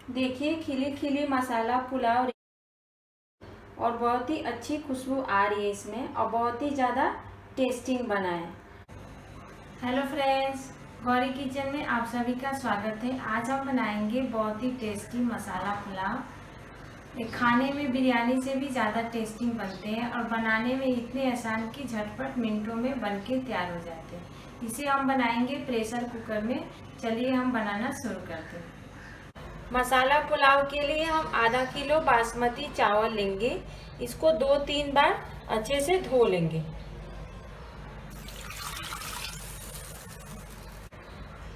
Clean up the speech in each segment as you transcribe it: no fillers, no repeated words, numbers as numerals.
देखिए खिली खिली मसाला पुलाव और बहुत ही अच्छी खुशबू आ रही है इसमें और बहुत ही ज़्यादा टेस्टिंग बना है। हेलो फ्रेंड्स, गौरी किचन में आप सभी का स्वागत है। आज हम बनाएंगे बहुत ही टेस्टी मसाला पुलाव। ये खाने में बिरयानी से भी ज़्यादा टेस्टी बनते हैं और बनाने में इतने आसान कि झटपट मिनटों में बन के तैयार हो जाते हैं। इसे हम बनाएंगे प्रेशर कुकर में। चलिए हम बनाना शुरू करते हैं। मसाला पुलाव के लिए हम आधा किलो बासमती चावल लेंगे। इसको 2-3 बार अच्छे से धो लेंगे।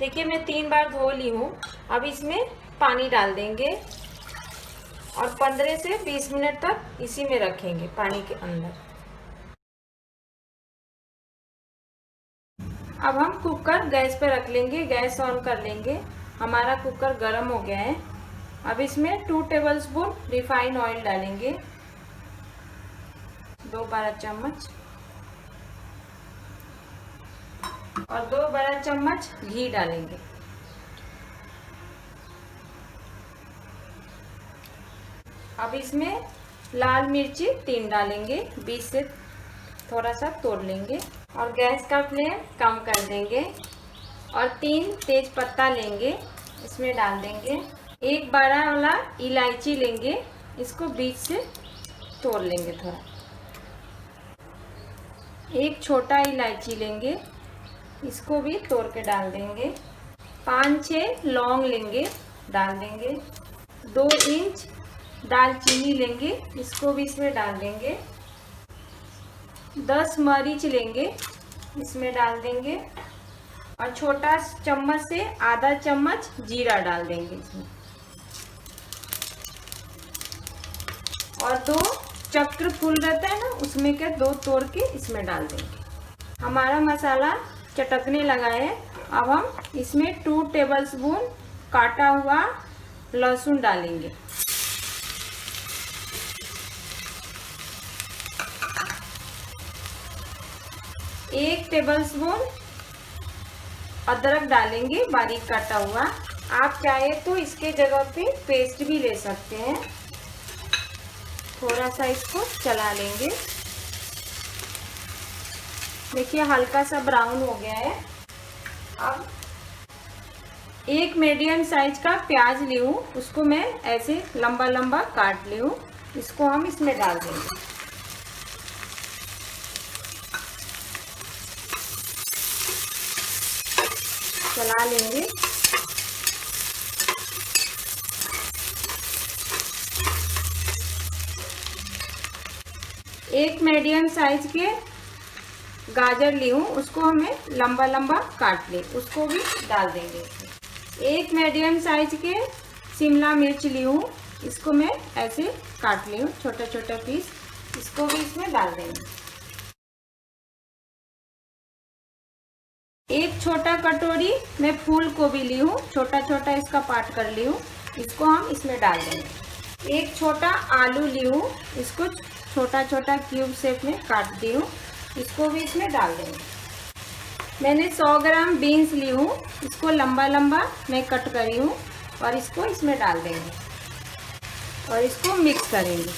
देखिए मैं 3 बार धो ली हूँ। अब इसमें पानी डाल देंगे और 15 से 20 मिनट तक इसी में रखेंगे पानी के अंदर। अब हम कुकर गैस पे रख लेंगे, गैस ऑन कर लेंगे। हमारा कुकर गर्म हो गया है। अब इसमें 2 टेबलस्पून रिफाइंड ऑयल डालेंगे, 2 बड़ा चम्मच, और 2 बड़ा चम्मच घी डालेंगे। अब इसमें लाल मिर्ची 3 डालेंगे, बीच से थोड़ा सा तोड़ लेंगे और गैस का फ्लेम कम कर देंगे और 3 तेज पत्ता लेंगे, इसमें डाल देंगे। एक बड़ा वाला इलायची लेंगे, इसको बीच से तोड़ लेंगे थोड़ा। एक छोटा इलायची लेंगे, इसको भी तोड़ के डाल देंगे। 5-6 लौंग लेंगे, डाल देंगे। 2 इंच दालचीनी लेंगे, इसको भी इसमें डाल देंगे। 10 मरीच लेंगे, इसमें डाल देंगे और छोटा चम्मच से आधा चम्मच जीरा डाल देंगे इसमें। और 2 चक्र फूल रहता है ना, उसमें के 2 तोड़ के इसमें डाल देंगे। हमारा मसाला चटकने लगा है। अब हम इसमें 2 टेबलस्पून काटा हुआ लहसुन डालेंगे। एक टेबलस्पून अदरक डालेंगे, बारीक काटा हुआ। आप चाहे तो इसके जगह पे पेस्ट भी ले सकते हैं। थोड़ा सा इसको चला लेंगे। देखिए हल्का सा ब्राउन हो गया है। अब एक मीडियम साइज का प्याज ली हूँ, उसको मैं ऐसे लंबा लंबा काट ली हूँ, इसको हम इसमें डाल देंगे। चला लेंगे। एक मीडियम साइज के गाजर ली हूँ, उसको हमें लंबा लंबा काट ले, उसको भी डाल देंगे। एक मीडियम साइज के शिमला मिर्च ली हूँ, इसको मैं ऐसे काट ली हूँ छोटा छोटा पीस, इसको भी इसमें डाल देंगे। एक छोटा कटोरी मैं फूल गोभी ली हूँ, छोटा छोटा इसका पार्ट कर ली हूँ, इसको हम इसमें डाल देंगे। एक छोटा आलू ली हूँ, इसको छोटा छोटा क्यूब शेप में काट दी हूँ, इसको भी इसमें डाल देंगे। मैंने 100 ग्राम बीन्स ली हूँ, इसको लंबा लंबा मैं कट करी हूँ और इसको इसमें डाल देंगे और इसको मिक्स करेंगे।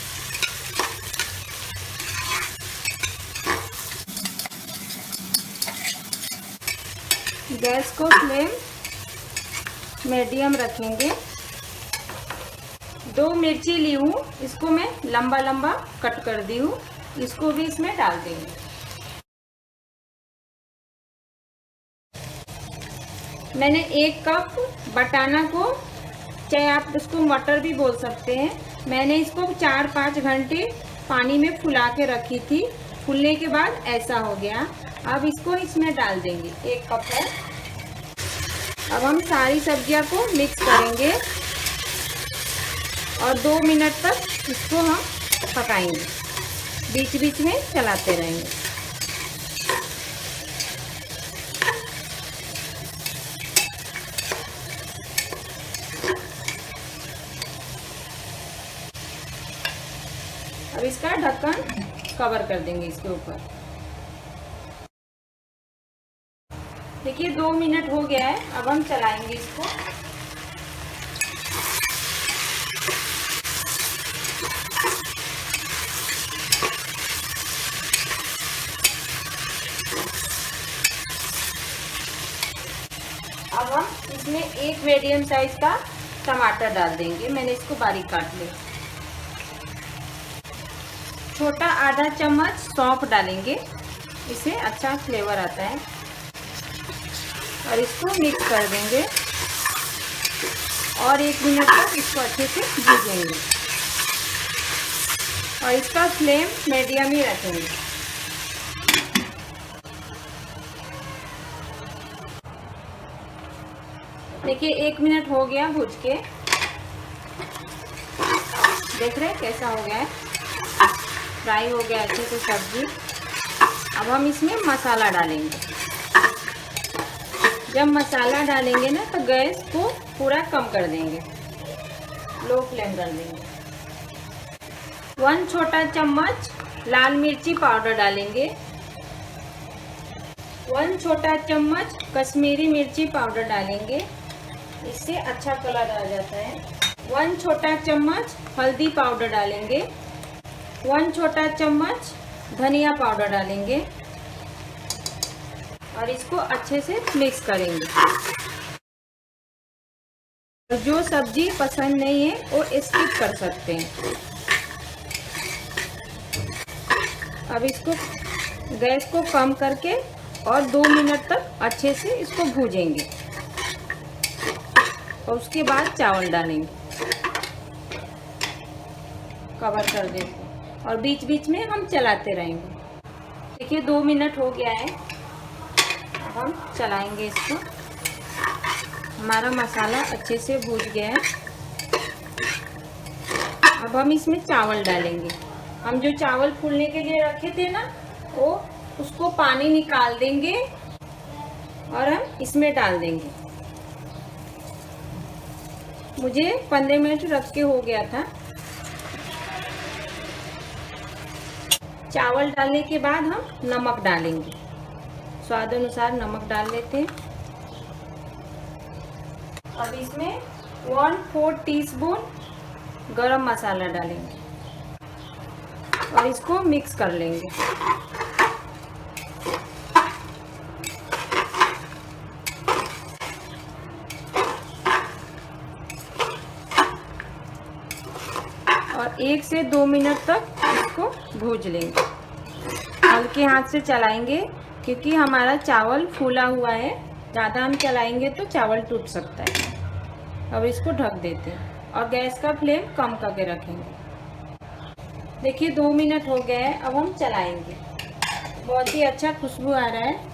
गैस को फ्लेम मीडियम रखेंगे। 2 मिर्ची ली हूँ, इसको मैं लंबा लंबा कट कर दी हूँ, इसको भी इसमें डाल देंगे। मैंने 1 कप बटाना को, चाहे आप इसको मटर भी बोल सकते हैं, मैंने इसको 4-5 घंटे पानी में फुला के रखी थी। फूलने के बाद ऐसा हो गया। अब इसको इसमें डाल देंगे, 1 कप है। अब हम सारी सब्जियां को मिक्स करेंगे और 2 मिनट तक इसको हम पकाएंगे, बीच बीच में चलाते रहेंगे। अब इसका ढक्कन कवर कर देंगे इसके ऊपर। देखिए 2 मिनट हो गया है। अब हम चलाएंगे इसको। अब हम इसमें एक मीडियम साइज का टमाटर डाल देंगे। मैंने इसको बारीक काट लिया। छोटा आधा चम्मच सौंफ डालेंगे, इससे अच्छा फ्लेवर आता है। और इसको मिक्स कर देंगे और 1 मिनट तक इसको अच्छे से भूजेंगे और इसका फ्लेम मीडियम ही रखेंगे। देखिए 1 मिनट हो गया भूज के, देख रहे हैं कैसा हो गया है, फ्राई हो गया अच्छे से सब्जी। अब हम इसमें मसाला डालेंगे। जब मसाला डालेंगे ना तो गैस को पूरा कम कर देंगे, लो फ्लेम कर देंगे। 1 छोटा चम्मच लाल मिर्ची पाउडर डालेंगे। 1 छोटा चम्मच कश्मीरी मिर्ची पाउडर डालेंगे, इससे अच्छा कलर आ जाता है। 1 छोटा चम्मच हल्दी पाउडर डालेंगे। 1 छोटा चम्मच धनिया पाउडर डालेंगे और इसको अच्छे से मिक्स करेंगे। जो सब्जी पसंद नहीं है वो स्किप कर सकते हैं। अब इसको गैस को कम करके और 2 मिनट तक अच्छे से इसको भूजेंगे और उसके बाद चावल डालेंगे, कवर कर देते और बीच बीच में हम चलाते रहेंगे। देखिए 2 मिनट हो गया है। अब हम चलाएंगे इसको। हमारा मसाला अच्छे से भूज गया है। अब हम इसमें चावल डालेंगे। हम जो चावल फूलने के लिए रखे थे ना, वो उसको पानी निकाल देंगे और हम इसमें डाल देंगे। मुझे 15 मिनट रख के हो गया था। चावल डालने के बाद हम नमक डालेंगे, स्वाद अनुसार नमक डाल लेते हैं। अब इसमें 1/4 टीस्पून गरम मसाला डालेंगे और इसको मिक्स कर लेंगे। और 1 से 2 मिनट तक इसको भूज लेंगे। हल्के हाथ से चलाएंगे क्योंकि हमारा चावल फूला हुआ है। ज़्यादा हम चलाएंगे तो चावल टूट सकता है। अब इसको ढक देते हैं और गैस का फ्लेम कम करके रखेंगे। देखिए 2 मिनट हो गए हैं। अब हम चलाएंगे। बहुत ही अच्छा खुशबू आ रहा है।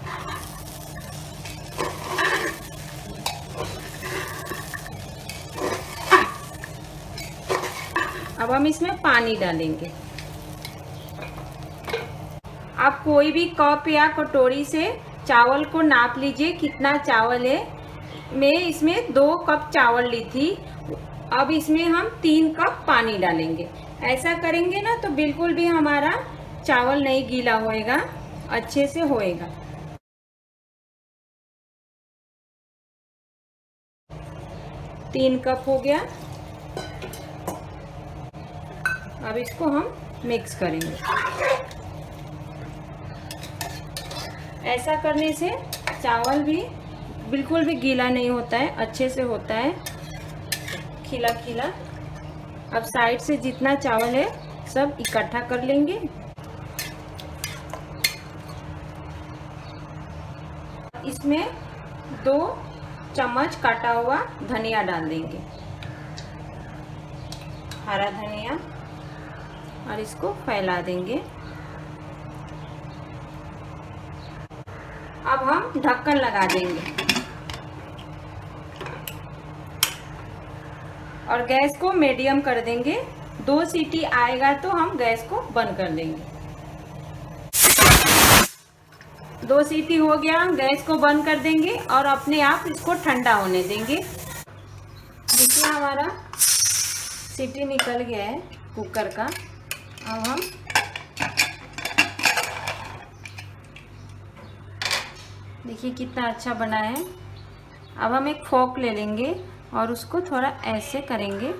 अब हम इसमें पानी डालेंगे। आप कोई भी कप या कटोरी से चावल को नाप लीजिए कितना चावल है। मैं इसमें 2 कप चावल ली थी। अब इसमें हम 3 कप पानी डालेंगे। ऐसा करेंगे ना तो बिल्कुल भी हमारा चावल नहीं गीला होएगा, अच्छे से होएगा। तीन कप हो गया। अब इसको हम मिक्स करेंगे। ऐसा करने से चावल भी बिल्कुल भी गीला नहीं होता है, अच्छे से होता है, खिला खिला। अब साइड से जितना चावल है सब इकट्ठा कर लेंगे। इसमें 2 चम्मच काटा हुआ धनिया डाल देंगे, हरा धनिया, और इसको फैला देंगे। अब हम ढक्कन लगा देंगे और गैस को मीडियम कर देंगे। 2 सीटी आएगा तो हम गैस को बंद कर देंगे। 2 सीटी हो गया, हम गैस को बंद कर देंगे और अपने आप इसको ठंडा होने देंगे। देखिए हमारा सीटी निकल गया है कुकर का। अब हम देखिए कितना अच्छा बना है। अब हम एक फोक ले लेंगे और उसको थोड़ा ऐसे करेंगे,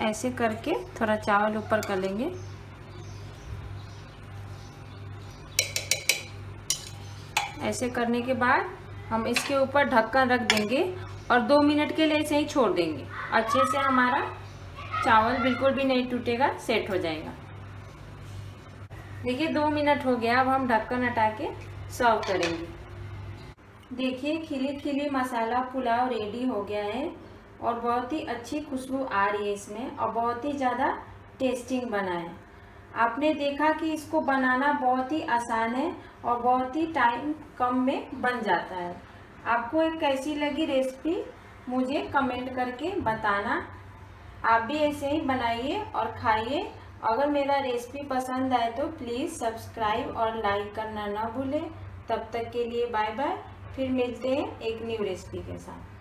ऐसे करके थोड़ा चावल ऊपर कर लेंगे। ऐसे करने के बाद हम इसके ऊपर ढक्कन रख देंगे और 2 मिनट के लिए ऐसे ही छोड़ देंगे। अच्छे से हमारा चावल बिल्कुल भी नहीं टूटेगा, सेट हो जाएगा। देखिए 2 मिनट हो गया। अब हम ढक्कन हटा के सर्व करेंगे। देखिए खिली खिली मसाला पुलाव रेडी हो गया है और बहुत ही अच्छी खुशबू आ रही है इसमें और बहुत ही ज़्यादा टेस्टिंग बना है। आपने देखा कि इसको बनाना बहुत ही आसान है और बहुत ही टाइम कम में बन जाता है। आपको एक कैसी लगी रेसिपी मुझे कमेंट करके बताना। आप भी ऐसे ही बनाइए और खाइए। अगर मेरा रेसिपी पसंद आए तो प्लीज़ सब्सक्राइब और लाइक करना ना भूलें। तब तक के लिए बाय बाय। फिर मिलते हैं एक न्यू रेसिपी के साथ।